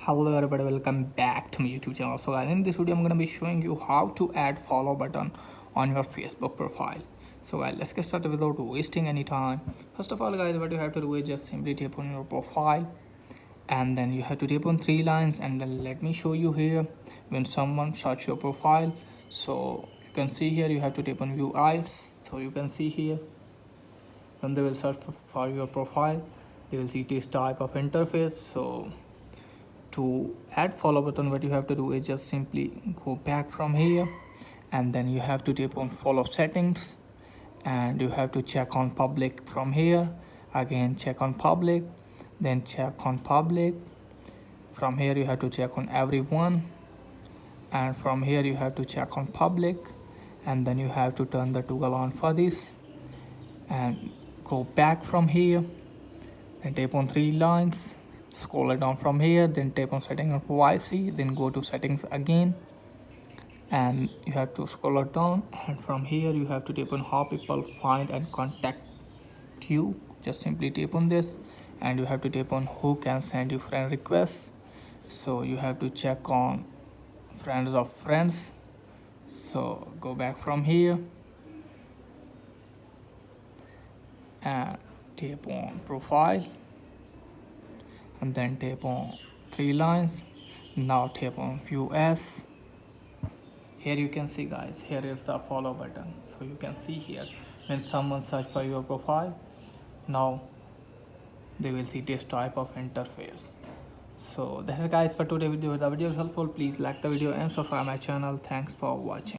Hello everybody, welcome back to my YouTube channel. So guys, in this video I'm going to be showing you how to add follow button on your Facebook profile. So guys, let's get started without wasting any time. First of all guys, what you have to do is just simply tap on your profile, and then you have to tap on three lines, and then let me show you here when someone search your profile. So you can see here you have to tap on view eyes. So you can see here when they will search for your profile, they will see this type of interface. So to add follow button, what you have to do is just simply go back from here, and then you have to tap on follow settings, and you have to check on public from here. Again check on public, then check on public. From here you have to check on everyone, and from here you have to check on public, and then you have to turn the toggle on for this, and go back from here, then tap on three lines, scroll it down from here, then tap on setting of privacy, then go to settings again, and you have to scroll it down, and from here you have to tap on how people find and contact you. Just simply tap on this, and you have to tap on who can send you friend requests. So you have to check on friends of friends. So go back from here and tap on profile, and then tap on three lines. Now tap on view as. Here you can see guys, here is the follow button. So you can see here when someone search for your profile, now they will see this type of interface. So this is guys for today video. If the video is helpful, please like the video and subscribe my channel. Thanks for watching.